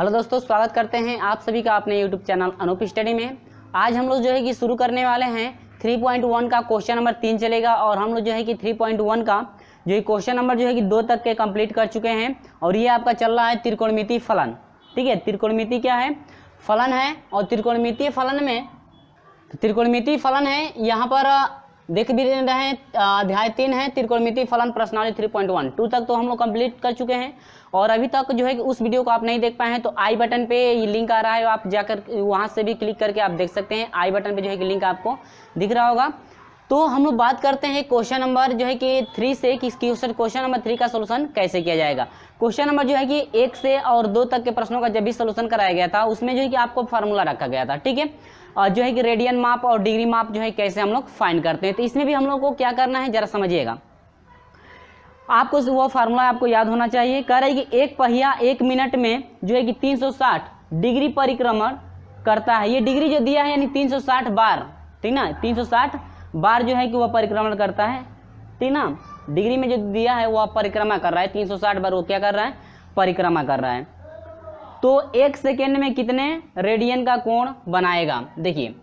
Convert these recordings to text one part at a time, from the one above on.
Hello दोस्तों, स्वागत करते हैं आप सभी का अपने यूट्यूब चैनल अनूप स्टडी में। आज हम लोग जो है कि शुरू करने वाले हैं 3.1 का क्वेश्चन नंबर 3 चलेगा और हम लोग जो है कि 3.1 का जो है क्वेश्चन नंबर जो है कि 2 तक के कंप्लीट कर चुके हैं और ये आपका चल रहा है त्रिकोणमितीय फलन। ठीक है, त्रिकोणमितीय क्या है? फलन है। और त्रिकोणमितीय फलन में त्रिकोणमितीय फलन है, यहाँ पर देख भी रहे हैं अध्याय 3 है त्रिकोणमितीय फलन प्रश्नावली 3.1 2 तक तो हम लोग कंप्लीट कर चुके हैं। और अभी तक जो है कि उस वीडियो को आप नहीं देख पाए हैं तो आई बटन पे ये लिंक आ रहा है, आप जाकर वहाँ से भी क्लिक करके आप देख सकते हैं। आई बटन पे जो है कि लिंक आपको दिख रहा होगा। तो हम लोग बात करते हैं क्वेश्चन नंबर जो है कि 3 से कि क्वेश्चन नंबर 3 का सोल्यूशन कैसे किया जाएगा। क्वेश्चन नंबर जो है कि 1 से और 2 तक के प्रश्नों का जब भी सोल्यूशन कराया गया था उसमें जो है कि आपको फार्मूला रखा गया था। ठीक है, और जो है कि रेडियन माप और डिग्री माप जो है कैसे हम लोग फाइंड करते हैं, तो इसमें भी हम लोग को क्या करना है जरा समझिएगा। आपको वो फार्मूला आपको याद होना चाहिए। कह रहे हैं कि एक पहिया 1 मिनट में जो है कि 360 डिग्री परिक्रमण करता है। ये डिग्री जो दिया है यानी 360 बार, ठीक ना, 360 बार जो है कि वह परिक्रमण करता है। ठीक ना, डिग्री में जो दिया है वह परिक्रमा कर रहा है, 360 बार वो क्या कर रहा है, परिक्रमा कर रहा है। तो 1 सेकेंड में कितने रेडियन का कोण बनाएगा? देखिए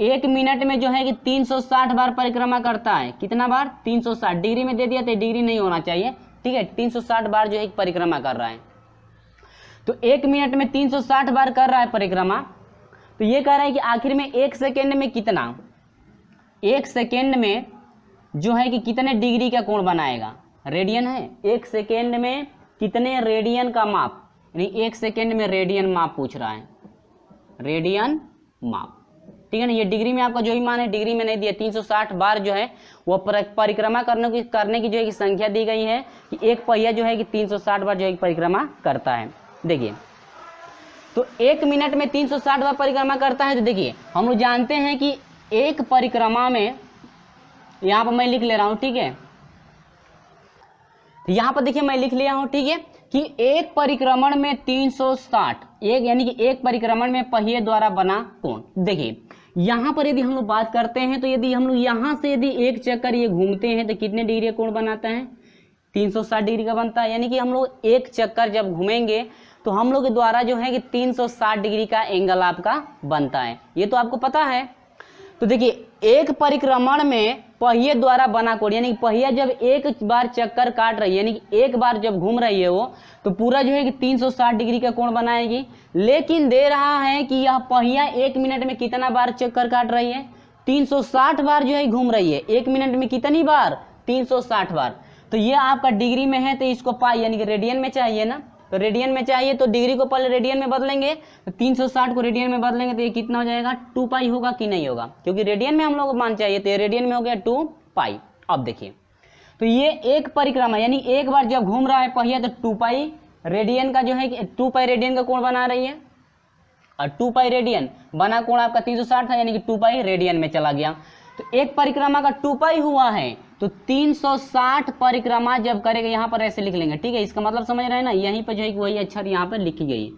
1 मिनट में जो है कि 360 बार परिक्रमा करता है। कितना बार? 360। डिग्री में दे दिया तो डिग्री नहीं होना चाहिए। ठीक है, 360 बार जो है परिक्रमा कर रहा है। तो 1 मिनट में 360 बार कर रहा है परिक्रमा। तो ये कह रहा है कि आखिर में 1 सेकेंड में कितना, 1 सेकेंड में जो है कि कितने डिग्री का कोण बनाएगा? रेडियन है। 1 सेकेंड में कितने रेडियन का माप, यानी 1 सेकेंड में रेडियन माप पूछ रहा है, रेडियन माप। ठीक है ना, ये डिग्री में आपका जो भी मान है डिग्री में नहीं दिया। 360 बार जो है वो परिक्रमा करने की जो है कि संख्या दी गई है कि एक पहिया जो है कि 360 बार जो है परिक्रमा करता है। देखिए तो 1 मिनट में 360 बार परिक्रमा करता है। तो देखिए हम लोग जानते हैं कि एक परिक्रमा में, यहाँ पर मैं लिख ले रहा हूँ, ठीक है, यहाँ पर देखिए मैं लिख लिया हूँ, ठीक है, कि एक परिक्रमण में 360, एक यानी कि एक परिक्रमण में पहिए द्वारा बना कोण। देखिए यहाँ पर यदि हम लोग बात करते हैं तो यदि हम लोग यहाँ से यदि एक चक्कर ये घूमते हैं तो कितने डिग्री का कोण बनाता है? 360 डिग्री का बनता है। यानी कि हम लोग एक चक्कर जब घूमेंगे तो हम लोग के द्वारा जो है कि 360 डिग्री का एंगल आपका बनता है। ये तो आपको पता है। तो देखिए एक परिक्रमण में पहिए द्वारा बना कोण, यानी कि पहिया जब एक बार चक्कर काट रही है, यानी कि एक बार जब घूम रही है वो, तो पूरा जो है कि 360 डिग्री का कोण बनाएगी। लेकिन दे रहा है कि यह पहिया 1 मिनट में कितना बार चक्कर काट रही है? 360 बार जो है घूम रही है। 1 मिनट में कितनी बार? 360 बार। तो ये आपका डिग्री में है तो इसको पाई यानी कि रेडियन में चाहिए ना, तो रेडियन में चाहिए तो डिग्री को पहले रेडियन में बदलेंगे, तो 360 को रेडियन में बदलेंगे तो ये कितना हो जाएगा? 2 पाई होगा कि नहीं होगा? क्योंकि रेडियन में हम लोग को मान चाहिए तो ये रेडियन में हो गया 2 पाई। अब देखिए तो ये एक परिक्रमा यानी एक बार जब घूम रहा है पहिया तो 2 पाई रेडियन का जो है कि 2 पाई रेडियन का कोण बना रही है। और 2 पाई रेडियन बना कोण आपका 360 था, यानी कि 2 पाई रेडियन में चला गया। तो एक परिक्रमा का 2 पाई हुआ है तो 360 परिक्रमा जब करेगा, यहाँ पर ऐसे लिख लेंगे। ठीक है, इसका मतलब समझ रहे हैं ना, यहीं पर जो है कि वही अक्षर यहाँ पर लिखी गई।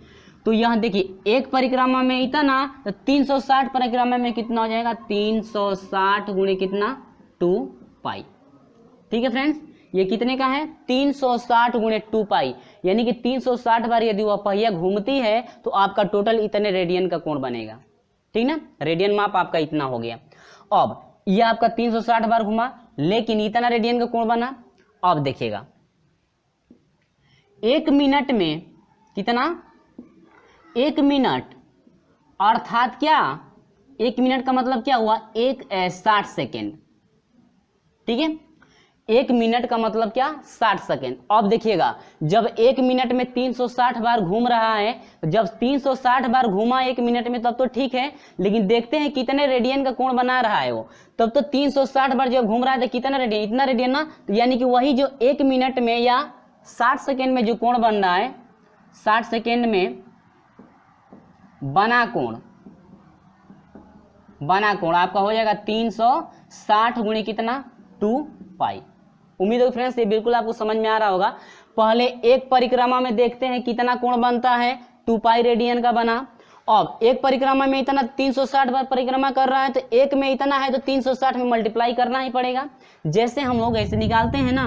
तो यहाँ देखिए एक परिक्रमा में इतना, तो 360 परिक्रमा में कितना हो जाएगा? 360 गुणे कितना? 2 पाई। ठीक है फ्रेंड्स, ये कितने का है? 360 गुणे 2 पाई, यानी कि 360 बार यदि वह पहिया घूमती है तो आपका टोटल इतने रेडियन का कोण बनेगा। ठीक ना, रेडियन माप आपका इतना हो गया। अब ये आपका 360 बार घुमा लेकिन इतना रेडियन का कोण बना। अब देखिएगा 1 मिनट में कितना? 1 मिनट अर्थात क्या? 1 मिनट का मतलब क्या हुआ? 60 सेकेंड। ठीक है, 1 मिनट का मतलब क्या? 60 सेकेंड। अब देखिएगा जब 1 मिनट में 360 बार घूम रहा है, जब 360 बार घूमा 1 मिनट में तब तो ठीक है, लेकिन देखते हैं कितने रेडियन का कोण बना रहा है वो। तब तो 360 बार जब घूम रहा है तो कितना रेडियन? इतना रेडियन ना, तो यानी कि वही जो 1 मिनट में या 60 सेकेंड में जो कोण बन रहा है, 60 सेकेंड में बना कोण आपका हो जाएगा 360 गुणे कितना? 2 पाई। उम्मीद है फ्रेंड्स ये बिल्कुल आपको समझ में आ रहा होगा। पहले एक परिक्रमा में देखते हैं कितना कोण बनता है, 2 पाई रेडियन का बना। अब एक परिक्रमा में इतना 360 बार परिक्रमा कर रहा है तो एक में इतना है तो 360 में मल्टीप्लाई करना ही पड़ेगा। जैसे हम लोग ऐसे निकालते हैं ना,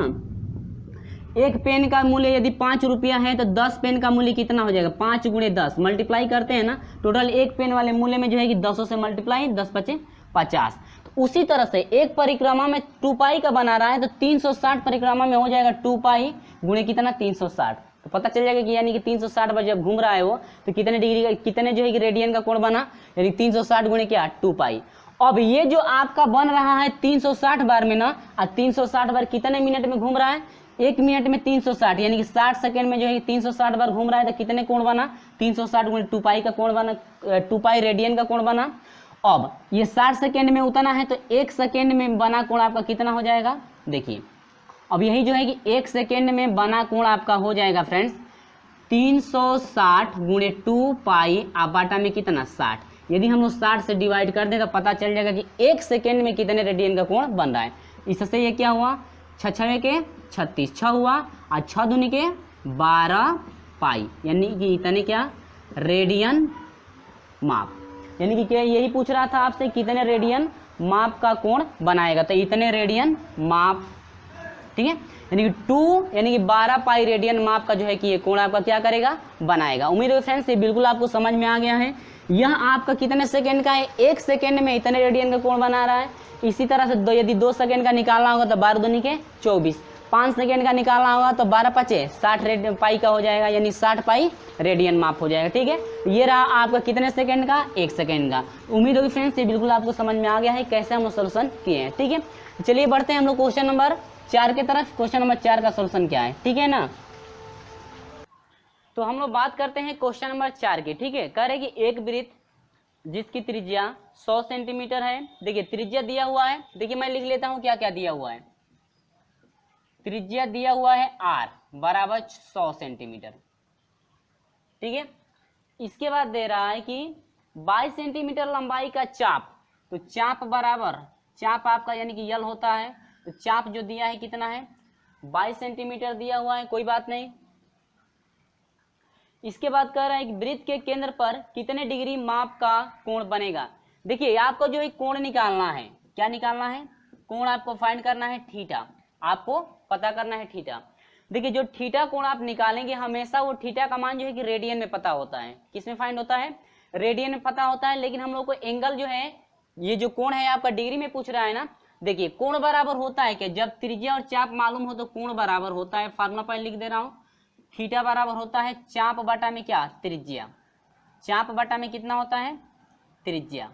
एक पेन का मूल्य यदि 5 रुपया है तो 10 पेन का मूल्य कितना हो जाएगा, 5 गुणे 10 मल्टीप्लाई करते हैं ना, टोटल एक पेन वाले मूल्य में जो है कि 10 से मल्टीप्लाई, 10 पचे 50। तो उसी तरह से एक परिक्रमा में 2 पाई का बना रहा है तो 360 परिक्रमा में हो जाएगा 2 पाई गुणे कितना 360। तो पता चल जाएगा कि यानी कि 360 बार जब घूम रहा है वो तो कितने डिग्री का, कितने जो है कि रेडियन का कोण बना, यानी 360 गुणे क्या 2 पाई। अब ये जो आपका बन रहा है 360 बार में ना, और 360 बार कितने मिनट में घूम रहा है, 1 मिनट में 360 यानी कि 60 सेकंड में जो है 360 बार घूम रहा है तो कितने कोण बना, 360 गुणे 2 पाई का कोण बना, 2 पाई रेडियन का कोण बना। अब ये 60 सेकंड में उतना है तो 1 सेकंड में बना कोण आपका कितना हो जाएगा, देखिए अब यही जो है कि 1 सेकंड में बना कोण आपका हो जाएगा फ्रेंड्स 360 गुणे 2 पाई आप बाटा में कितना 60। यदि हम लोग 60 से डिवाइड कर दें तो पता चल जाएगा कि 1 सेकंड में कितने रेडियन का कोण बन रहा है। इससे ये क्या हुआ, 6 के 36 6 हुआ और 6 दूनी के 12 पाई, यानी कि इतने क्या रेडियन माप, यानी कि क्या यही पूछ रहा था आपसे कितने रेडियन माप का कोण बनाएगा, तो इतने रेडियन माप, ठीक है, यानी कि 2 यानी कि 12 पाई रेडियन माप का जो है कि ये कोण आपका क्या करेगा बनाएगा। उम्मीद है फ्रेंड्स ये बिल्कुल आपको समझ में आ गया है। यह आपका कितने सेकंड का है, 1 सेकंड में इतने रेडियन का कोण बना रहा है। इसी तरह से यदि 2 सेकंड का निकालना होगा तो 12 दूनी के 24, 5 सेकंड का निकालना होगा तो 12 पचे 60 पाई का हो जाएगा, यानी 60 पाई रेडियन माप हो जाएगा। ठीक है, ये रहा आपका कितने सेकंड का, 1 सेकंड का। उम्मीद होगी फ्रेंड्स ये बिल्कुल आपको समझ में आ गया है कैसे हम सोल्यूशन किए हैं। ठीक है, चलिए बढ़ते हैं हम लोग क्वेश्चन नंबर 4 की तरफ। क्वेश्चन नंबर 4 का सोल्यूशन क्या है, ठीक है ना। तो हम लोग बात करते हैं क्वेश्चन नंबर 4 की। ठीक है, कह रहे कि एक वृत्त जिसकी त्रिज्या 100 सेंटीमीटर है। देखिए त्रिज्या दिया हुआ है, देखिए मैं लिख लेता हूं क्या क्या दिया हुआ है। त्रिज्या दिया हुआ है r बराबर 100 सेंटीमीटर। ठीक है, इसके बाद दे रहा है कि 22 सेंटीमीटर लंबाई का चाप, तो चाप बराबर, चाप आपका यानी कि यल होता है, तो चाप जो दिया है कितना है 22 सेंटीमीटर दिया हुआ है, कोई बात नहीं। इसके बाद कह रहा है कि वृत्त के केंद्र पर कितने डिग्री माप का कोण बनेगा। देखिए आपको जो एक कोण निकालना है, क्या निकालना है, कोण आपको फाइंड करना है थीटा, आपको पता करना है थीटा। देखिए जो थीटा कोण आप निकालेंगे हमेशा वो थीटा का मान जो है कि रेडियन में पता होता है। किसमें फाइंड होता है, रेडियन में पता होता है। लेकिन हम लोग को एंगल जो है, ये जो कोण है आपका डिग्री में पूछ रहा है ना। देखिए कोण बराबर होता है कि जब त्रिज्या और चाप मालूम हो तो कोण बराबर होता है। फार्मूला पर लिख दे रहा हूं, थीटा बराबर होता है चाप बटा में क्या त्रिज्या, चाप बटा में कितना होता है त्रिज्या।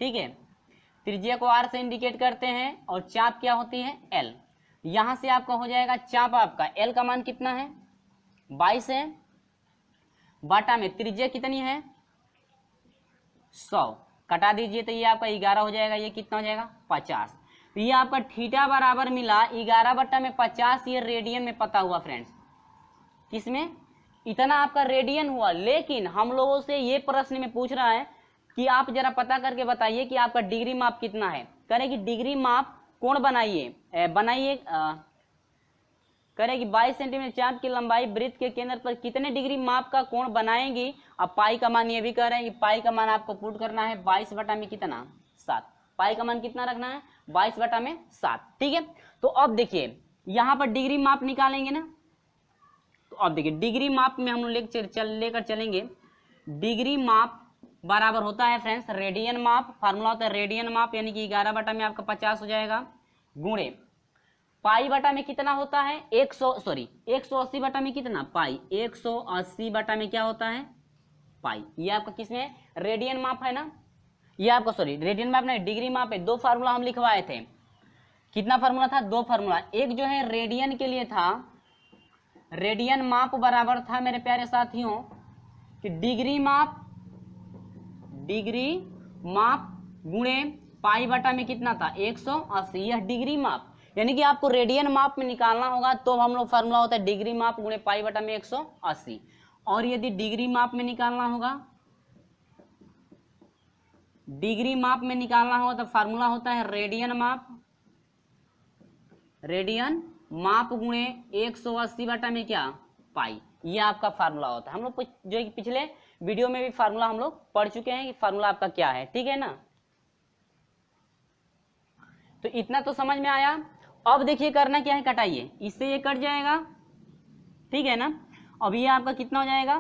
ठीक है, त्रिज्या को r से इंडिकेट करते हैं और चाप क्या होती है l। यहां से आपका हो जाएगा चाप, आपका l का मान कितना है 22 है, बटा में त्रिज्या कितनी है 100, कटा दीजिए तो ये आपका 11 हो जाएगा, ये कितना हो जाएगा 50। तो ये आपका थीटा बराबर मिला 11 बटा में 50, ये रेडियन में पता हुआ फ्रेंड्स। किसमें, इतना आपका रेडियन हुआ। लेकिन हम लोगों से ये प्रश्न में पूछ रहा है कि आप जरा पता करके बताइए कि आपका डिग्री माप कितना है। करें कि डिग्री माप कोण बनाइए, बनाइए करें कि 22 सेंटीमीटर चाप की लंबाई वृत्त के केंद्र पर कितने डिग्री माप का कोण बनाएंगी। अब पाई का मान ये भी कह रहे हैं कि पाई का मान आपको पुट करना है 22 बटा में कितना 7, पाई का मान कितना रखना है 22 बटा में 7। ठीक है, तो अब देखिए यहां पर डिग्री माप निकालेंगे ना, तो अब देखिए डिग्री माप में हम लोग लेकर चलेंगे। डिग्री माप बराबर होता है फ्रेंड्स रेडियन माप, फार्मूला होता है रेडियन माप, यानी कि 11 बटा में आपका 50 हो जाएगा, गुणे पाई बटा में कितना होता है 180 बटा में कितना पाई, 180 बटा में क्या होता है पाई। ये आपका किसमें रेडियन माप है ना, ये आपका रेडियन माप नहीं डिग्री माप है। दो फार्मूला हम लिखवाए थे, कितना फार्मूला था, 2 फार्मूला। एक जो है रेडियन के लिए था, रेडियन माप बराबर था मेरे प्यारे साथियों कि डिग्री माप गुणे पाई बटा में कितना था 180, यह डिग्री माप, यानी कि आपको रेडियन माप में निकालना होगा तो हम लोग फार्मूला होता है डिग्री माप गुणे पाई बटा में 180। और यदि डिग्री माप में निकालना होगा, डिग्री माप में निकालना होगा तो फार्मूला होता है रेडियन माप गुणे 180 बटा में क्या पाई। ये आपका फार्मूला होता है। हम लोग जो है पिछले वीडियो में भी फार्मूला हम लोग पढ़ चुके हैं कि फार्मूला आपका क्या है। ठीक है ना, तो इतना तो समझ में आया। अब देखिए करना क्या है, कटाइए, इससे ये कट जाएगा, ठीक है ना। अब ये आपका कितना हो जाएगा,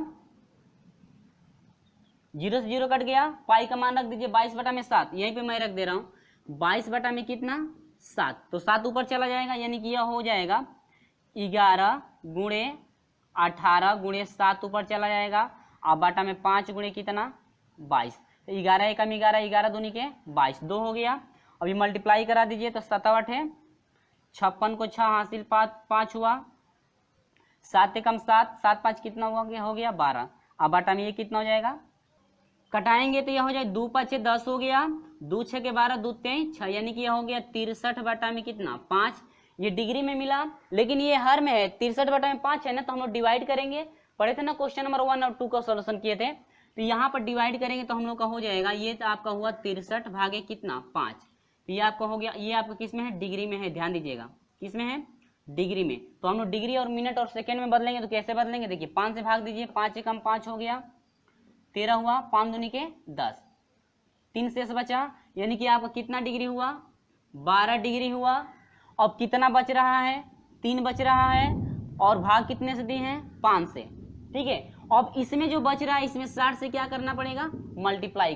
0 से 0 कट गया, पाई का मान रख दीजिए 22/7, यहीं पे मैं रख दे रहा हूँ 22 में कितना 7, तो 7 ऊपर चला जाएगा, यानी कि यह हो जाएगा 11 गुणे 18 गुणे 7 ऊपर चला जाएगा, अब बाटा में 5 गुणे कितना 22, तो 11 एकम 11, 11 दूनी के 22, 2 हो गया। अभी मल्टीप्लाई करा दीजिए तो 7 8 है, 56 को 6 हासिल 5 हुआ, 7 एकम 7, 7 5 कितना हो गया 12, अब बाटा में ये कितना हो जाएगा, कटाएंगे तो यह हो जाए 2 5 10 हो गया, 2 6 के 12, 2 3 6, यानी कि यह हो गया 63 बटा में कितना 5, ये डिग्री में मिला, लेकिन ये हर में है, 63 बटा में 5 है ना, तो हम लोग डिवाइड करेंगे, पढ़े थे ना क्वेश्चन नंबर 1 और 2 का सॉल्यूशन किए थे, तो यहाँ पर डिवाइड करेंगे तो हम लोग का हो जाएगा, ये तो आपका हुआ 63 भागे कितना 5, तो ये आपका हो गया, ये आपका किस में है, डिग्री में है, ध्यान दीजिएगा किस में है, डिग्री में। तो हम लोग डिग्री और मिनट और सेकेंड में बदलेंगे, तो कैसे बदलेंगे, देखिए 5 से भाग दीजिए, 5 एकम 5 हो गया, 13 हुआ, 5 दूनी के 10, 3 शेष बचा, यानी कि आपका कितना डिग्री हुआ 12 डिग्री हुआ। अब कितना बच रहा है, 3 बच रहा है, और भाग कितने से दिए हैं 5 से, ठीक है। अब इसमें जो बच रहा है, इसमें 60 से क्या करना पड़ेगा, मल्टीप्लाई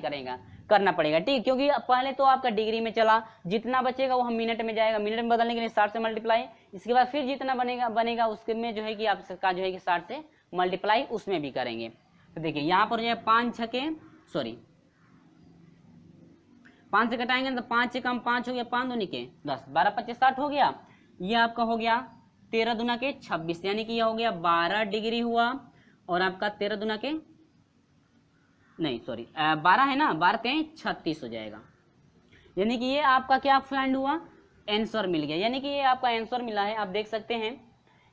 करना पड़ेगा, ठीक है, क्योंकि पहले तो आपका डिग्री में चला, जितना बचेगा वो हम मिनट में जाएगा, मिनट में बदलने के लिए 60 से मल्टीप्लाई, इसके बाद फिर जितना बनेगा उसके में जो है कि आपका जो है कि 60 से मल्टीप्लाई उसमें भी करेंगे। तो देखिए यहाँ पर जो है 5 से कटाएंगे तो 5 एकम 5 हो गया, 5 दूनी के 10, 12 25 60 हो गया, ये आपका हो गया 13 दूना के 26, यानी कि यह हो गया 12 डिग्री हुआ, और आपका 13 दूना के 12 है ना, 12 के 36 हो जाएगा, यानी कि ये आपका क्या फाइंड हुआ, आंसर मिल गया, यानी कि ये आपका आंसर मिला है। आप देख सकते हैं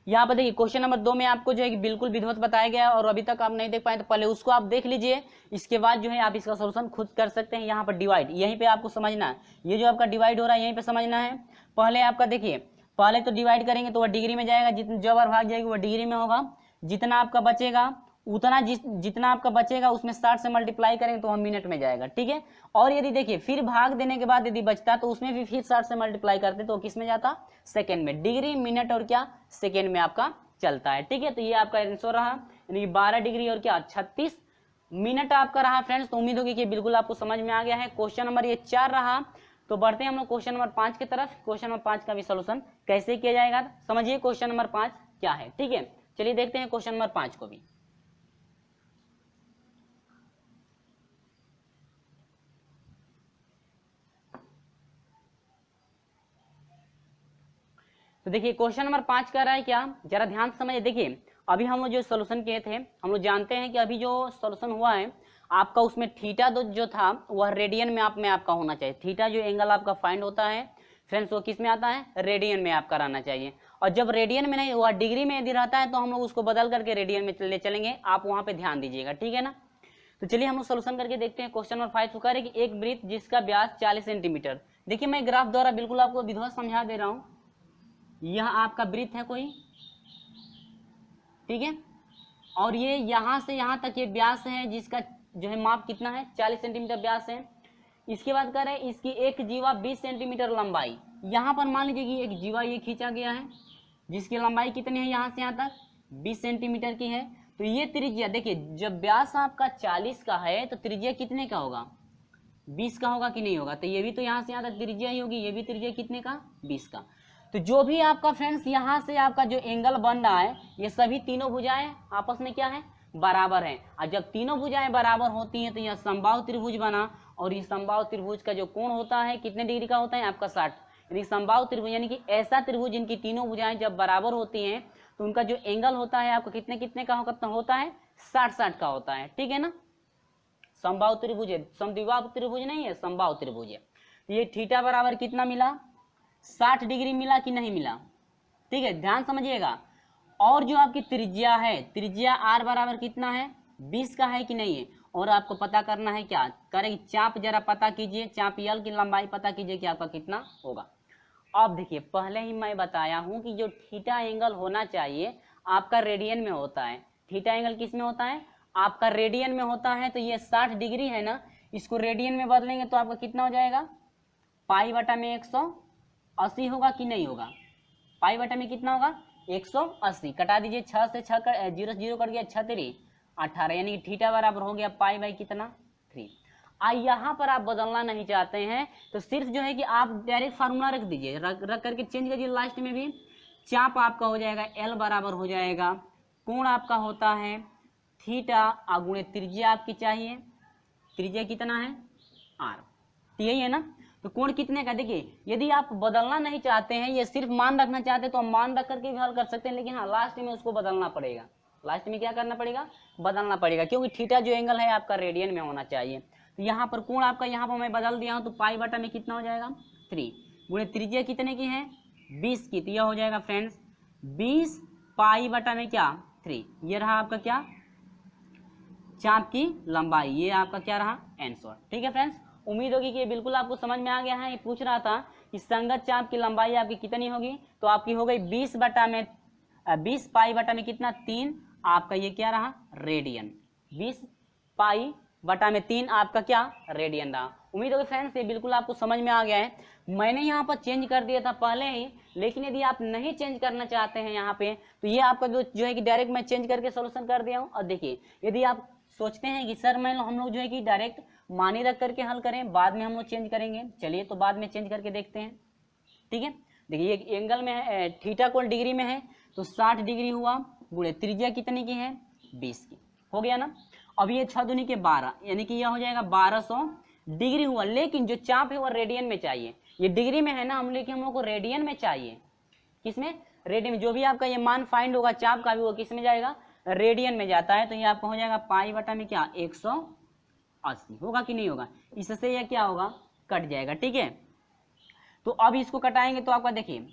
यहाँ पर देखिए क्वेश्चन नंबर 2 में आपको जो है कि बिल्कुल विधिवत बताया गया है, और अभी तक आप नहीं देख पाए तो पहले उसको आप देख लीजिए, इसके बाद जो है आप इसका सॉल्यूशन खुद कर सकते हैं। यहाँ पर डिवाइड, यहीं पे आपको समझना है, ये जो आपका डिवाइड हो रहा है यहीं पे समझना है। पहले आपका देखिए, पहले तो डिवाइड करेंगे तो वह डिग्री में जाएगा, जितनी जो बार भाग जाएगी वह डिग्री में होगा, जितना आपका बचेगा उतना जितना आपका बचेगा उसमें 60 से मल्टीप्लाई करेंगे तो वह मिनट में जाएगा, ठीक है। और यदि देखिए फिर भाग देने के बाद यदि बचता तो उसमें भी फिर 60 से मल्टीप्लाई करते तो किस में जाता, सेकेंड में, डिग्री मिनट और क्या सेकेंड में आपका चलता है, ठीक है। तो ये आपका आंसर रहा, यानी 12 डिग्री और क्या 36 मिनट आपका रहा फ्रेंड्स। तो उम्मीद होगी कि बिल्कुल आपको समझ में आ गया है। क्वेश्चन नंबर ये 4 रहा, तो बढ़ते हैं हम लोग क्वेश्चन नंबर 5 की तरफ। क्वेश्चन नंबर 5 का भी सोल्यूशन कैसे किया जाएगा, समझिए क्वेश्चन नंबर 5 क्या है, ठीक है। चलिए देखते हैं क्वेश्चन नंबर 5 को भी। तो देखिए क्वेश्चन नंबर 5 कह रहा है क्या, जरा ध्यान से समझिए। देखिए अभी हम लोग जो सोल्यूशन किए थे, हम लोग जानते हैं कि अभी जो सोल्यूशन हुआ है आपका, उसमें थीटा जो था वह रेडियन में आपका होना चाहिए। थीटा जो एंगल आपका फाइंड होता है फ्रेंड्स, वो किस में आता है, रेडियन में आपका रहना चाहिए। और जब रेडियन में नहीं हुआ, डिग्री में यदि रहता है तो हम लोग उसको बदल करके रेडियन में ले चलेंगे, आप वहां पे ध्यान दीजिएगा, ठीक है ना। तो चलिए हम लोग सोल्यूशन करके देखते हैं। क्वेश्चन नंबर 5 कह रहे कि एक वृत्त जिसका व्यास 40 सेंटीमीटर, देखिए मैं ग्राफ द्वारा बिल्कुल आपको विधिवत समझा दे रहा हूँ। यह आपका वृत्त है कोई, ठीक है, और ये यहां से यहां तक ये व्यास है, जिसका जो है माप कितना है 40 सेंटीमीटर व्यास है। इसके बाद कह रहे हैं इसकी एक जीवा 20 सेंटीमीटर लंबाई, यहां पर मान लीजिए कि एक जीवा ये खींचा गया है जिसकी लंबाई कितनी है, यहां से यहां तक 20 सेंटीमीटर की है। तो ये त्रिज्या देखिए, जब व्यास आपका 40 का है तो त्रिज्या कितने का होगा, 20 का होगा कि नहीं होगा। तो ये भी तो यहाँ से यहाँ तक त्रिज्या ही होगी, ये भी त्रिज्या कितने का 20 का। तो जो भी आपका फ्रेंड्स यहाँ से आपका जो एंगल बन रहा है, ये सभी तीनों भुजाएं आपस में क्या है, बराबर है। और जब तीनों भुजाएं बराबर होती हैं तो यह समबाहु त्रिभुज बना, और ये समबाहु त्रिभुज का जो कोण होता है कितने डिग्री का होता है आपका 60, यानी समबाहु त्रिभुज, यानी कि ऐसा त्रिभुज जिनकी तीनों भुजाएं जब बराबर होती हैं तो उनका जो एंगल होता है आपको कितने कितने का होता है, 60-60 का होता है, ठीक है ना। समबाहु त्रिभुज है, समद्विबाहु त्रिभुज नहीं है, समबाहु त्रिभुज है। ये थीटा बराबर कितना मिला, 60 डिग्री मिला कि नहीं मिला, ठीक है, ध्यान समझिएगा। और जो आपकी त्रिज्या है, त्रिज्या आर बराबर कितना है, 20 का है कि नहीं है। और आपको पता करना है क्या करेंगे, चाप जरा पता कीजिए, चाप यल की लंबाई पता कीजिए कि आपका कितना होगा। अब देखिए पहले ही मैं बताया हूं कि जो थीटा एंगल होना चाहिए आपका रेडियन में होता है। थीटा एंगल किस में होता है, आपका रेडियन में होता है। तो ये 60 डिग्री है ना, इसको रेडियन में बदलेंगे तो आपका कितना हो जाएगा, पाई बटा में 180 होगा कि नहीं होगा, पाई बटा में कितना होगा 180, कटा दीजिए 6 से 6 0 0 कट गया 6 3 18, यानी कि थीटा बराबर हो गया पाई बाई कितना 3। यहाँ पर आप बदलना नहीं चाहते हैं तो सिर्फ जो है कि आप डायरेक्ट फार्मूला रख दीजिए, रख करके चेंज कीजिए। लास्ट में भी चाप आपका हो जाएगा एल बराबर हो जाएगा, कोण आपका होता है थीटा गुणे त्रिज्या आपकी चाहिए, त्रिज्या कितना है आर, तो यही है ना। तो कोण कितने का, देखिए यदि आप बदलना नहीं चाहते हैं, ये सिर्फ मान रखना चाहते हैं तो हम मान रख करके भी हल कर सकते हैं, लेकिन हाँ लास्ट में उसको बदलना पड़ेगा। लास्ट में क्या करना पड़ेगा, बदलना पड़ेगा, क्योंकि थीटा जो एंगल है आपका रेडियन में होना चाहिए। तो यहाँ पर कोण आपका यहाँ पर मैं बदल दिया हूँ, तो पाई बटा में कितना हो जाएगा 3 गुणे त्रिज्या कितने की है 20 की, तो यह हो जाएगा फ्रेंड्स 20 पाई बटा में क्या 3। ये रहा आपका क्या चाप की लंबाई, ये आपका क्या रहा आंसर। ठीक है फ्रेंड्स, उम्मीद होगी कि ये बिल्कुल आपको समझ में आ गया है। ये पूछ रहा था कि संगत चाप की लंबाई आपकी कितनी होगी, तो आपकी हो गई 20 पाई बटा में कितना 3, आपका ये क्या रहा रेडियन, 20 पाई बटा में 3 आपका क्या रेडियन रहा। उम्मीद होगी फ्रेंड्स ये बिल्कुल आपको समझ में आ गया है। मैंने यहाँ पर चेंज कर दिया था पहले ही, लेकिन यदि आप नहीं चेंज करना चाहते हैं यहाँ पे, तो ये आपका जो है कि डायरेक्ट मैं चेंज करके सोल्यूशन कर दिया हूँ। और देखिए यदि आप सोचते हैं कि सर मैं हम लोग जो है कि डायरेक्ट मानी रख करके हल करें, बाद में हम लोग चेंज करेंगे, चलिए तो बाद में चेंज करके देखते हैं। ठीक है, देखिए ये एंगल में है, थीटा कोण डिग्री में है तो 60 डिग्री हुआ, गुणे त्रिज्या कितने की है 20 की, हो गया ना। अब ये 6 दूनी के 12, यानी कि यह हो जाएगा 1200 डिग्री हुआ, लेकिन जो चाप है वो रेडियन में चाहिए। ये डिग्री में है ना हम, लेकिन हम लोग को रेडियन में चाहिए, किसमें रेडियन में। जो भी आपका ये मान फाइंड होगा चाप का भी वो किस में जाएगा रेडियन में जाता है। तो ये आपको हो जाएगा पाई बटा में क्या 180, होगा कि नहीं होगा, इससे यह क्या होगा कट जाएगा। ठीक है, तो अब इसको कटाएंगे तो आपका देखिए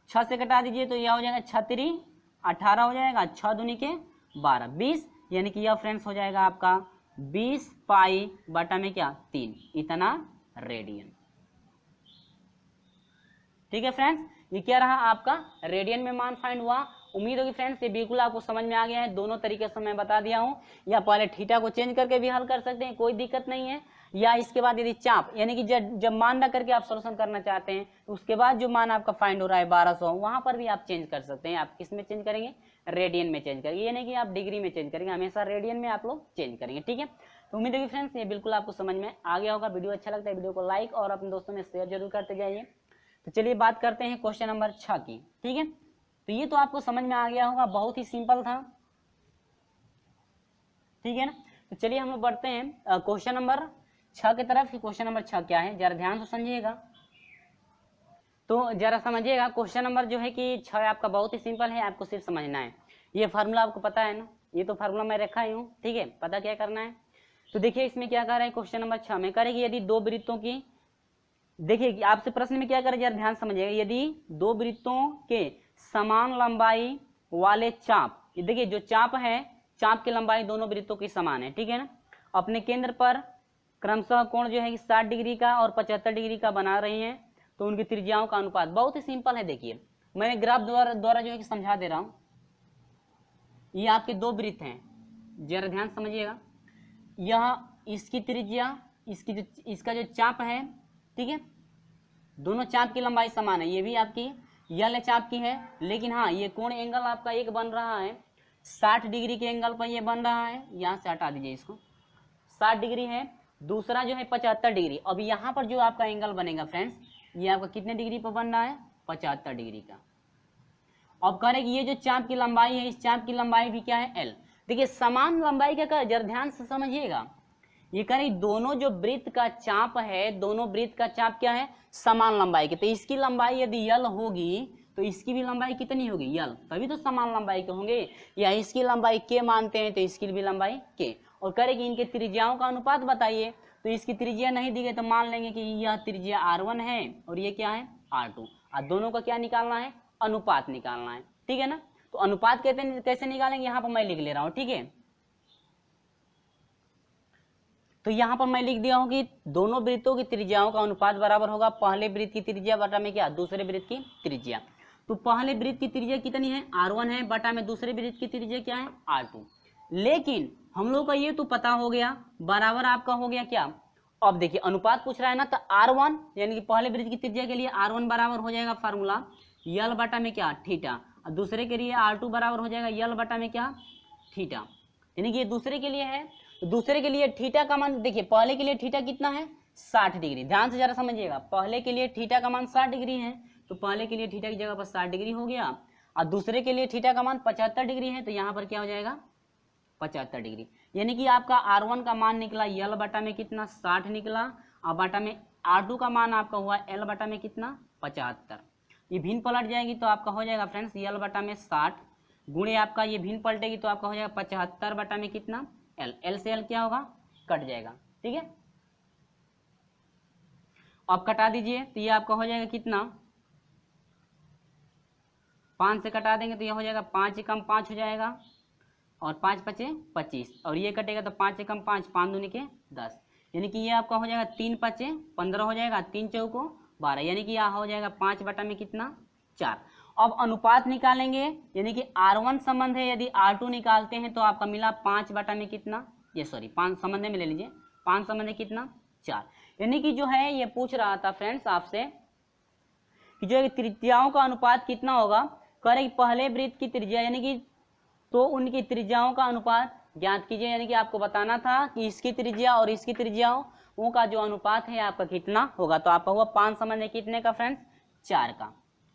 6 से कटा दीजिए तो यह हो जाएगा 6 3 18 हो जाएगा, 6 दूनी के 12 20, यानी कि यह फ्रेंड्स हो जाएगा आपका 20 पाई बटा में क्या 3 इतना रेडियन। ठीक है फ्रेंड्स, ये क्या रहा आपका रेडियन में मान फाइंड हुआ। उम्मीद होगी फ्रेंड्स ये बिल्कुल आपको समझ में आ गया है। दोनों तरीके से मैं बता दिया हूँ, या पहले थीटा को चेंज करके भी हल कर सकते हैं, कोई दिक्कत नहीं है, या इसके बाद यदि चाप यानी कि जब मान रख करके आप सोल्यूशन करना चाहते हैं तो उसके बाद जो मान आपका फाइंड हो रहा है 1200, वहां पर भी आप चेंज कर सकते हैं। आप किस में चेंज करेंगे रेडियन में चेंज करेंगे, यानी कि आप डिग्री में चेंज करेंगे, हमेशा रेडियन में आप लोग चेंज करेंगे। ठीक है, तो उम्मीद है फ्रेंड्स ये बिल्कुल आपको समझ में आ गया होगा। वीडियो अच्छा लगता है वीडियो को लाइक और अपने दोस्तों में शेयर जरूर करते जाइए। तो चलिए बात करते हैं क्वेश्चन नंबर 6 की। ठीक है, तो ये तो आपको समझ में आ गया होगा, बहुत ही सिंपल था। ठीक है ना, तो चलिए हम लोग बढ़ते हैं क्वेश्चन नंबर 6 की तरफ। क्वेश्चन नंबर 6 क्या है जरा ध्यान से समझिएगा, तो जरा समझिएगा। क्वेश्चन नंबर जो है कि 6 आपका बहुत ही सिंपल है, आपको सिर्फ समझना है। ये फार्मूला आपको पता है ना, ये तो फार्मूला मैं रखा ही हूँ। ठीक है, पता क्या करना है। तो देखिए इसमें क्या कर रहा है क्वेश्चन नंबर 6 में, करेगी यदि दो वृत्तों की, देखिए आपसे प्रश्न में क्या करें जरा ध्यान समझिएगा, यदि दो वृत्तों के समान लंबाई वाले चाप, देखिए जो चाप है चाप की लंबाई दोनों वृत्तों की समान है। ठीक है ना, अपने केंद्र पर क्रमशः कोण जो है कि 60 डिग्री का और 75 डिग्री का बना रही हैं, तो उनकी त्रिज्याओं का अनुपात बहुत ही सिंपल है। देखिए मैंने ग्राफ द्वारा जो है कि समझा दे रहा हूं। ये आपके दो वृत्त हैं, जरा ध्यान समझिएगा। यह इसकी त्रिज्या, इसका जो चाप है, ठीक है, दोनों चाप की लंबाई समान है। ये भी आपकी यल चाप की है, लेकिन हाँ ये कोण एंगल आपका एक बन रहा है 60 डिग्री के एंगल पर ये बन रहा है। यहाँ से हटा दीजिए इसको, 60 डिग्री है, दूसरा जो है 75 डिग्री। अब यहाँ पर जो आपका एंगल बनेगा फ्रेंड्स, ये आपका कितने डिग्री पर बन रहा है 75 डिग्री का। अब कह रहे कि ये जो चाप की लंबाई है, इस चाप की लंबाई भी क्या है एल। देखिए समान लंबाई का जरा ध्यान से समझिएगा। ये कह रही दोनों जो वृत्त का चाप है, दोनों वृत्त का चाप क्या है समान लंबाई के, तो इसकी लंबाई यदि यल होगी तो इसकी भी लंबाई कितनी होगी यल, तभी तो समान लंबाई के होंगे। या इसकी लंबाई के मानते हैं तो इसकी भी लंबाई के। और कह रहे कि इनके त्रिज्याओं का अनुपात बताइए, तो इसकी त्रिज्या नहीं दी गई तो मान लेंगे कि यह त्रिज्या r1 है और ये क्या है r2, और दोनों का क्या निकालना है अनुपात निकालना है। ठीक है ना, तो अनुपात कैसे निकालेंगे यहाँ पर मैं लिख ले रहा हूँ। ठीक है, तो यहाँ पर मैं लिख दिया हूँ कि दोनों वृत्तों की त्रिज्याओं का अनुपात बराबर होगा पहले वृत्त की त्रिज्या बटा में क्या दूसरे वृत्त की त्रिज्या। तो पहले वृत्त की त्रिज्या कितनी है r1 है, बटा में दूसरे वृत्त की त्रिज्या क्या है r2। लेकिन हम लोग का ये तो पता हो गया, बराबर आपका हो गया क्या। अब देखिए अनुपात पूछ रहा है ना, तो r1 यानी कि पहले वृत्त की त्रिज्या के लिए r1 बराबर हो जाएगा फार्मूला यल बटा में क्या थीटा, और दूसरे के लिए R2 बराबर हो जाएगा यल बटा में क्या थीटा, यानी कि ये दूसरे के लिए है। तो दूसरे के लिए थीटा का मान देखिए, पहले के लिए थीटा कितना है 60 डिग्री, ध्यान से जरा समझिएगा, पहले के लिए थीटा का मान 60 डिग्री है, तो पहले के लिए थीटा की जगह पर 60 डिग्री हो गया, और दूसरे के लिए थीटा का मान 75 डिग्री है, तो यहाँ पर क्या हो जाएगा 75 डिग्री, यानी कि आपका R1 का मान निकला यल बटा में कितना 60 निकला, और बटा में R2 का मान आपका हुआ एल बटा में कितना 75। ये भिन्न पलट जाएगी तो आपका हो जाएगा फ्रेंड्स यल बटा में 60 गुणे आपका ये भिन्न पलटेगी तो आपका हो जाएगा 75 बटा में कितना एल, एल से एल क्या होगा कट जाएगा, ठीक है। अब कटा दीजिए तो ये आपका हो जाएगा कितना 5 से कटा देंगे तो ये हो जाएगा 5 एकम 5 हो जाएगा, और 5 पचे 25, और ये कटेगा तो 5 एकम 5 5 दूनी के 10, यानी कि ये आपका हो जाएगा 3 पचे 15 हो जाएगा, 3 चौको 12, यानी कि यह हो जाएगा 5 बटा में कितना 4। अब अनुपात निकालेंगे, यानी कि R1 संबंध है, यदि R2 निकालते हैं तो आपका मिला 5 बटा में कितना, ये सॉरी 5 संबंध में ले लीजिए, 5 संबंध है कितना 4, यानी कि जो है ये पूछ रहा था फ्रेंड्स आपसे कि जो है त्रिज्याओं का अनुपात कितना होगा, कह रहे कि पहले वृत्त की त्रिज्या यानी कि तो उनकी त्रिज्याओं का अनुपात ज्ञात कीजिए, यानी कि आपको बताना था कि इसकी त्रिज्या और इसकी त्रिज्याओं का जो अनुपात है आपका कितना होगा, तो आपका हुआ 5 संबंध है कितने का फ्रेंड्स 4 का,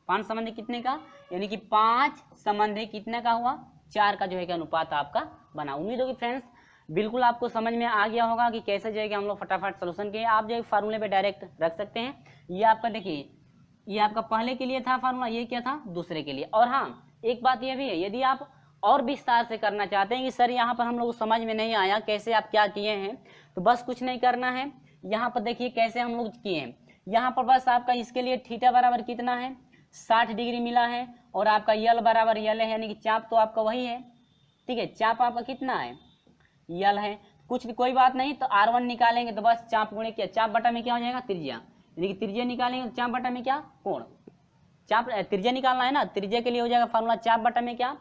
5 संबंध है कितने का, यानी कि 5 संबंध है कितने का हुआ 4 का जो है कि अनुपात आपका बना। उम्मीद होगी फ्रेंड्स बिल्कुल आपको समझ में आ गया होगा कि कैसे जो है कि हम लोग फटाफट सोल्यूशन किए, आप जो है फार्मूले पे डायरेक्ट रख सकते हैं। ये आपका देखिए ये आपका पहले के लिए था फार्मूला, ये क्या था दूसरे के लिए। और हाँ एक बात ये भी है, यदि आप और विस्तार से करना चाहते हैं कि सर यहाँ पर हम लोग समझ में नहीं आया कैसे आप क्या किए हैं, तो बस कुछ नहीं करना है, यहाँ पर देखिए कैसे हम लोग किए हैं, यहाँ पर बस आपका इसके लिए थीटा बराबर कितना है 60 डिग्री मिला है, और आपका यल बराबर यल है, यानी कि चाप तो आपका वही है, ठीक है, चाप आपका कितना है यल है, कुछ कोई बात नहीं, तो R1 निकालेंगे तो बस चाप गुणे क्या चाप बटा में क्या हो जाएगा त्रिज्या, यानी कि त्रिज्या निकालेंगे तो चाप बटा में क्या कोण, चाप त्रिज्या निकालना है ना, त्रिज्या के लिए हो जाएगा फार्मूला चाप बटा में क्या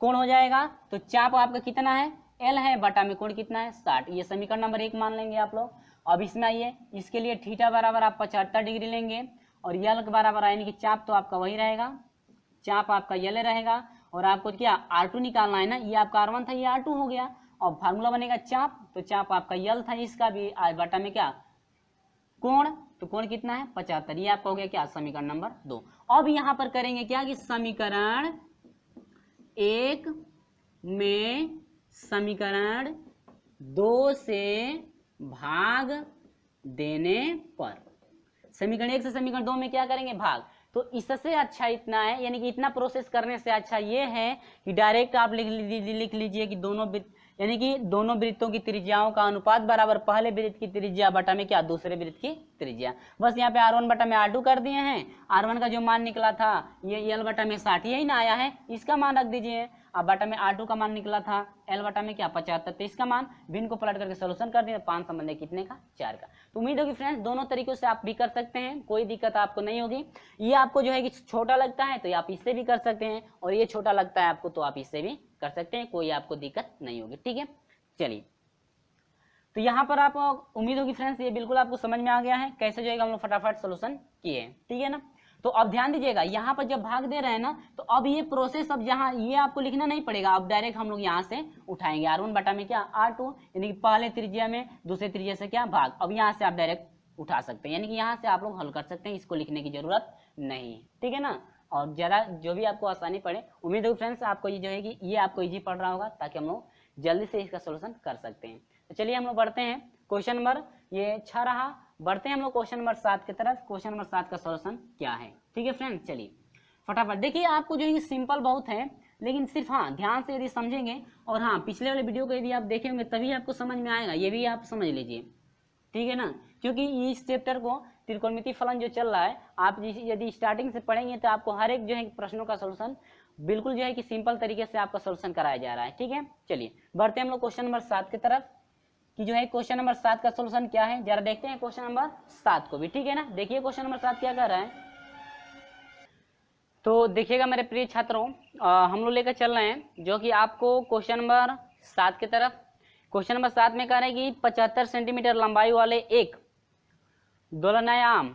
कोण हो जाएगा, तो चाप आपका कितना है एल है, बटा में कोण कितना है 60, ये समीकरण नंबर 1 मान लेंगे आप लोग। अब इसमें आइए, इसके लिए थीटा बराबर आप 75 डिग्री लेंगे, और यल के बराबर यानी कि चाप तो आपका वही रहेगा, चाप आपका यल रहेगा, और आपको क्या R2 निकालना है ना, ये आपका R1 था ये R2 हो गया, और फार्मूला बनेगा चाप, तो चाप आपका यल था इसका भी बटा में क्या कोण, तो कोण कितना है 75, ये आपका हो गया क्या समीकरण नंबर 2। अब यहाँ पर करेंगे क्या कि समीकरण 1 में समीकरण 2 से भाग देने पर, समीकरण 1 से समीकरण 2 में क्या करेंगे भाग, तो इससे अच्छा इतना है, यानी कि इतना प्रोसेस करने से अच्छा ये है कि डायरेक्ट आप लिख लीजिए कि दोनों यानी कि दोनों वृत्तों की त्रिज्याओं का अनुपात बराबर पहले वृत्त की त्रिज्या बटा में क्या दूसरे वृत्त की त्रिज्या, बस यहाँ पे R1 बटा में R2 कर दिए हैं, R1 का जो मान निकला था ये यल बटा में 60 यही ना आया है, इसका मान रख दीजिए, अब बटा में R2 का मान निकला था एल बटा में क्या 75, तो इसका मान भिन्न को पलट करके सोल्यूशन कर दिए, 5 संबंध है कितने का 4 का। तो उम्मीद होगी फ्रेंड्स दोनों तरीकों से आप भी कर सकते हैं, कोई दिक्कत आपको नहीं होगी। ये आपको जो है कि छोटा लगता है तो आप इससे भी कर सकते हैं, और ये छोटा लगता है आपको तो आप इससे भी कर सकते हैं, कोई आपको दिक्कत नहीं होगी, ठीक है। चलिए तो यहाँ पर आप उम्मीद होगी फ्रेंड्स ये बिल्कुल आपको समझ में आ गया है कैसे जो है हम लोग फटाफट सोल्यूशन किए, ठीक है ना। तो अब ध्यान दीजिएगा यहाँ पर जब भाग दे रहे हैं ना, तो अब ये प्रोसेस अब जहाँ ये आपको लिखना नहीं पड़ेगा, अब डायरेक्ट हम लोग यहाँ से उठाएंगे R1 बटा में क्या R2, यानी कि पहले त्रिज्या में दूसरे त्रिज्या से क्या भाग, अब यहाँ से आप डायरेक्ट उठा सकते हैं, यानी कि यहाँ से आप लोग हल कर सकते हैं, इसको लिखने की जरूरत नहीं है, ठीक है ना। और ज़्यादा जो भी आपको आसानी पड़े, उम्मीद है फ्रेंड्स आपको ये जो है कि ये आपको ईजी पड़ रहा होगा, ताकि हम लोग जल्दी से इसका सोल्यूशन कर सकते हैं। तो चलिए हम लोग बढ़ते हैं, क्वेश्चन नंबर ये 6 रहा, बढ़ते हैं हम लोग क्वेश्चन नंबर 7 की तरफ। क्वेश्चन नंबर 7 का सोल्यूशन क्या है, ठीक है फ्रेंड्स। चलिए फटाफट देखिए, आपको जो है सिंपल बहुत है, लेकिन सिर्फ हाँ ध्यान से यदि समझेंगे, और हाँ पिछले वाले वीडियो को यदि आप देखेंगे तभी आपको समझ में आएगा, ये भी आप समझ लीजिए, ठीक है ना। क्योंकि इस चैप्टर को त्रिकोणमितीय फलन जो चल रहा है, आप यदि स्टार्टिंग से पढ़ेंगे तो आपको हर एक जो है प्रश्नों का सोल्यूशन बिल्कुल जो है कि सिंपल तरीके से आपका सोल्यूशन कराया जा रहा है, ठीक है। चलिए बढ़ते हैं हम लोग क्वेश्चन नंबर 7 की तरफ, कि जो है क्वेश्चन नंबर 7 का सोल्यूशन क्या है, जरा देखते हैं क्वेश्चन नंबर 7 को भी, ठीक है ना। देखिए क्वेश्चन नंबर 7 क्या कर रहा है, तो देखिएगा मेरे प्रिय छात्रों, हम लोग लेकर चल रहे हैं जो कि आपको क्वेश्चन नंबर 7 की तरफ। क्वेश्चन नंबर 7 में कह रहे हैं कि 75 सेंटीमीटर लंबाई वाले एक दोलनायाम,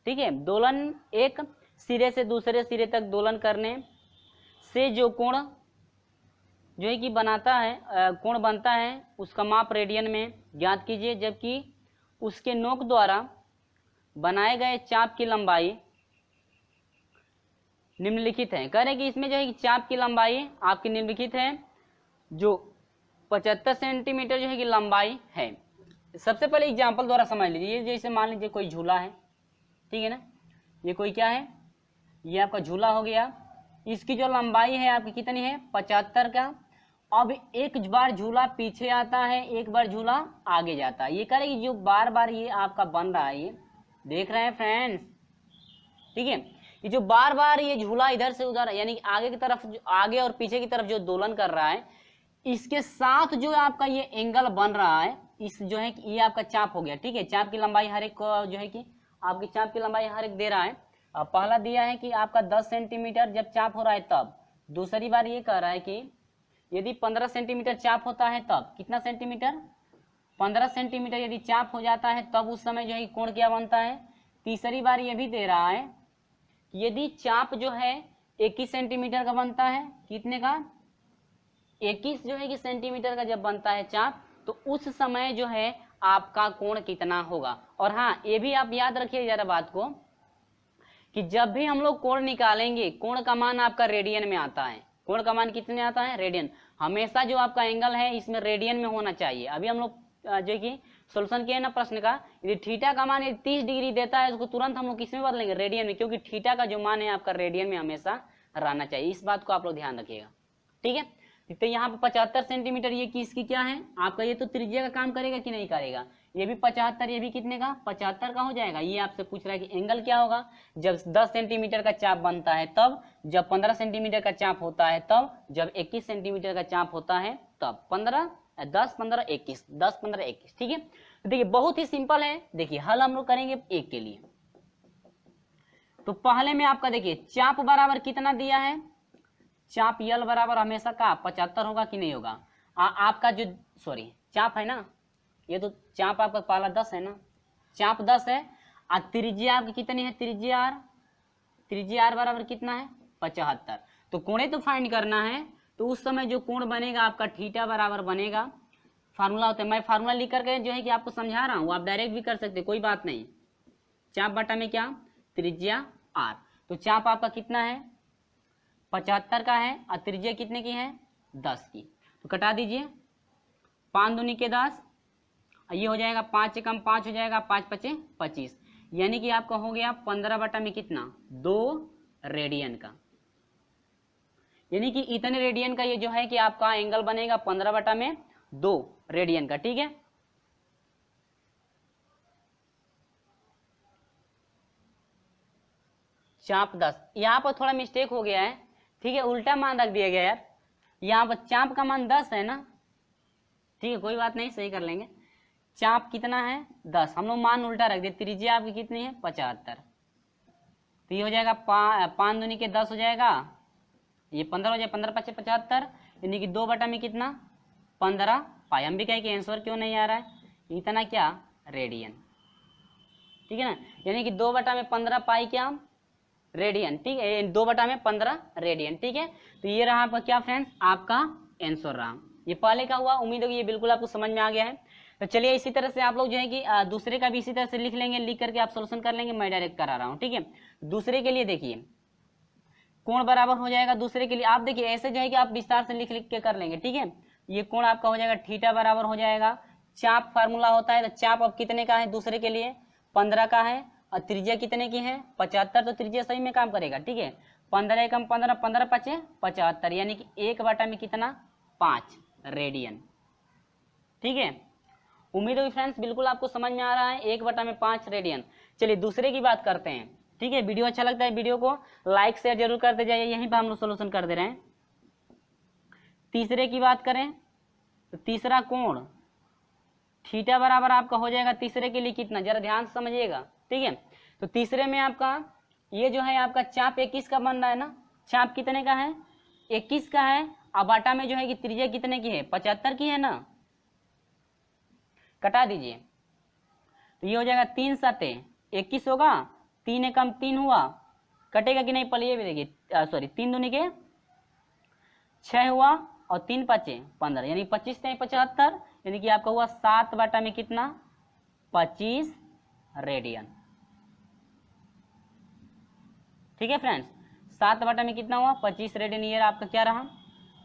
ठीक है, दोलन एक सिरे से दूसरे सिरे तक दोलन करने से जो कोण जो है कि कोण बनता है उसका माप रेडियन में ज्ञात कीजिए, जबकि उसके नोक द्वारा बनाए गए चाप की लंबाई निम्नलिखित है। कह रहे हैं कि इसमें जो है कि चाप की लंबाई आपकी निम्नलिखित है, जो 75 सेंटीमीटर जो है कि लंबाई है। सबसे पहले एग्जाम्पल द्वारा समझ लीजिए, जैसे मान लीजिए कोई झूला है, ठीक है ना, ये कोई क्या है, ये आपका झूला हो गया, इसकी जो लंबाई है आपकी कितनी है 75 का। अब एक बार झूला पीछे आता है, एक बार झूला आगे जाता है। ये कह रहे हैं कि जो बार बार ये आपका बन रहा है, ये देख रहे हैं फ्रेंड्स, ठीक है, ये जो बार बार ये झूला इधर से उधर यानी कि आगे की तरफ, आगे और पीछे की तरफ जो दोलन कर रहा है, इसके साथ जो आपका ये एंगल बन रहा है, इस जो है कि ये आपका चाप हो गया, ठीक है। चाप की लंबाई हर एक जो है कि आपकी चाप की लंबाई हर एक दे रहा है। अब पहला दिया है कि आपका 10 सेंटीमीटर जब चाप हो रहा है तब। दूसरी बार ये कह रहा है कि यदि 15 सेंटीमीटर चाप होता है तब, कितना सेंटीमीटर, 15 सेंटीमीटर यदि चाप हो जाता है तब उस समय जो है कोण क्या बनता है। तीसरी बार ये भी दे रहा है कि यदि चाप जो है 21 सेंटीमीटर का बनता है, कितने का, 21 जो है कि सेंटीमीटर का जब बनता है चाप, तो उस समय जो है आपका कोण कितना होगा। और हाँ, ये भी आप याद रखिए जरा बात को कि जब भी हम लोग कोण निकालेंगे, कोण का मान आपका रेडियन में आता है। कोण का मान कितने आता है, रेडियन। हमेशा जो आपका एंगल है इसमें रेडियन में होना चाहिए। अभी हम लोग जो कि सोल्यूशन किए ना प्रश्न का, यदि थीटा का मान 30 डिग्री देता है उसको तुरंत हम लोग किस में बदलेंगे, रेडियन में, क्योंकि थीटा का जो मान है आपका रेडियन में हमेशा रहना चाहिए। इस बात को आप लोग ध्यान रखिएगा, ठीक है। तो यहाँ पे 75 सेंटीमीटर ये किसकी क्या है आपका, ये तो त्रिज्या का काम करेगा कि नहीं करेगा। ये भी 75, ये भी कितने का 75 का हो जाएगा। ये आपसे पूछ रहा है कि एंगल क्या होगा जब 10 सेंटीमीटर का चाप बनता है तब, जब 15 सेंटीमीटर का चाप होता है तब, जब 21 सेंटीमीटर का चाप होता है तब। 10 15 21, 10 15 21, ठीक है। तो देखिए बहुत ही सिंपल है। देखिए हल हम लोग करेंगे एक के लिए। तो पहले में आपका देखिए चाप बराबर कितना दिया है, चाप यल बराबर हमेशा का 75 होगा कि नहीं होगा। आपका जो सॉरी चाप है ना, ये तो चाप आपका पहला 10 है ना, चाप 10 है और त्रिज्या आपकी कितनी है, त्रिज्या आर बराबर कितना है 75। तो कोणे तो फाइंड करना है, तो उस समय जो कोण बनेगा आपका थीटा बराबर बनेगा, फार्मूला होता है, मैं फार्मूला लिख करके जो है कि आपको समझा रहा हूँ, आप डायरेक्ट भी कर सकते, कोई बात नहीं। चाप बटा में क्या, त्रिज्या आर। तो चाप आपका कितना है 75 का है और त्रिज्या कितने की है 10 की। तो कटा दीजिए, 5 दूनी के 10, ये हो जाएगा 5 कम 5 हो जाएगा, 5 5 25, यानी कि आपका हो गया 15 बटा में कितना 2 रेडियन का। यानी कि इतने रेडियन का ये जो है कि आपका एंगल बनेगा 15 बटा में 2 रेडियन का, ठीक है। चाप 10, यहाँ पर थोड़ा मिस्टेक हो गया है, ठीक है, उल्टा मान रख दिया गया यार। यहाँ पर चाप का मान 10 है ना, ठीक है, कोई बात नहीं, सही कर लेंगे। चाप कितना है 10, हम लोग मान उल्टा रख दिए। त्रिज्या आपकी कितनी है 75, तो ये हो जाएगा 5 दूनी के 10 हो जाएगा, ये 15 हो जाएगा, 15 5 75, यानी कि 2 बटा में कितना 15 पाई। हम भी कहें कि आंसर क्यों नहीं आ रहा है, इतना क्या रेडियन, ठीक है ना, यानी कि 2 बटा में 15 पाई क्या रेडियन, ठीक है, 2 बटा में 15 रेडियन, ठीक है। तो ये रहा आपका क्या फ्रेंड्स आपका आंसर रहा। ये पहले का हुआ, उम्मीद होगी ये बिल्कुल आपको समझ में आ गया है। तो चलिए इसी तरह से आप लोग जो है कि दूसरे का भी इसी तरह से लिख लेंगे, लिख करके आप सोल्यूशन कर लेंगे, मैं डायरेक्ट करा रहा हूँ, ठीक है। दूसरे के लिए देखिए कोण बराबर हो जाएगा, दूसरे के लिए आप देखिए ऐसे जो है कि आप विस्तार से लिख लिख के कर लेंगे, ठीक है। ये कोण आपका हो जाएगा थीटा बराबर हो जाएगा, चाप फार्मूला होता है, तो चाप अब कितने का है दूसरे के लिए 15 का है और त्रिज्या कितने की है 75, तो त्रिज्या सही में काम करेगा, ठीक है। 15 कम 15, 15 5 75, यानी कि 1 बटा में कितना 5 रेडियन, ठीक है। उम्मीद है फ्रेंड्स बिल्कुल आपको समझ में आ रहा है, 1 बटा में 5 रेडियन। चलिए दूसरे की बात करते हैं, ठीक है। वीडियो अच्छा लगता है वीडियो को लाइक शेयर जरूर करते जाइए, यहीं पर हम लोग सोल्यूशन कर दे रहे हैं। तीसरे की बात करें तो तीसरा कोण थीटा बराबर आपका हो जाएगा तीसरे के लिए कितना, जरा ध्यान से समझिएगा, ठीक है। तो तीसरे में आपका ये जो है आपका चाप 21 का बन रहा है ना, चाप कितने का है 21 का है, अब बाटा में जो है कि त्रिज्या कितने की है 75 की है ना, कटा दीजिए। तो ये हो जाएगा 3 7 21 होगा, 3 एकम 3 हुआ, कटेगा कि नहीं, पहले ये भी देखिए, सॉरी 3 दूनी के 6 हुआ और 3 पचे 15, यानी 25 नहीं 75, यानी कि आपका हुआ 7 बटा में कितना 25 रेडियन। ठीक है फ्रेंड्स, 7 बटा में कितना हुआ 25 रेडियन, ये आपका क्या रहा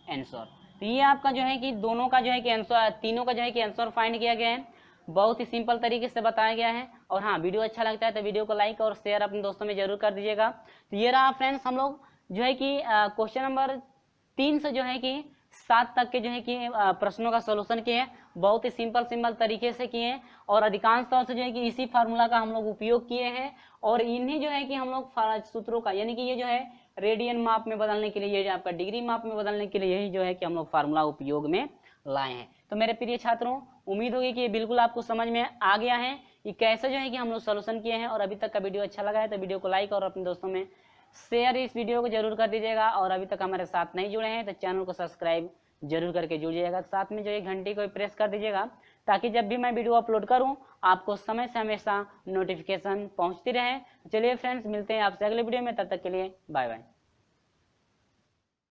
आंसर। तो ये आपका जो है कि दोनों का जो है कि आंसर, तीनों का जो है कि आंसर फाइंड किया गया है, बहुत ही सिंपल तरीके से बताया गया है। और हाँ, वीडियो अच्छा लगता है तो वीडियो को लाइक और शेयर अपने दोस्तों में जरूर कर दीजिएगा। तो ये रहा फ्रेंड्स, हम लोग जो है कि क्वेश्चन नंबर 3 से जो है कि 7 तक के जो है कि प्रश्नों का सोल्यूशन किए हैं, बहुत ही सिंपल तरीके से किए हैं और अधिकांश तौर से जो है कि इसी फार्मूला का हम लोग उपयोग किए हैं। और इन्हीं जो है कि हम लोग सूत्रों का, यानी कि ये जो है रेडियन माप में बदलने के लिए, ये जो आपका डिग्री माप में बदलने के लिए, यही जो है कि हम लोग फार्मूला उपयोग में लाए हैं। तो मेरे प्रिय छात्रों, उम्मीद होगी कि ये बिल्कुल आपको समझ में आ गया है कि कैसे जो है कि हम लोग सोल्यूशन किए हैं। और अभी तक का वीडियो अच्छा लगा है तो वीडियो को लाइक और अपने दोस्तों में शेयर इस वीडियो को जरूर कर दीजिएगा। और अभी तक हमारे साथ नहीं जुड़े हैं तो चैनल को सब्सक्राइब जरूर करके जुड़िएगा, साथ में जो है घंटी को प्रेस कर दीजिएगा, ताकि जब भी मैं वीडियो अपलोड करूं आपको समय से हमेशा नोटिफिकेशन पहुंचती रहे। चलिए फ्रेंड्स, मिलते हैं आपसे अगले वीडियो में, तब तक के लिए बाय बाय।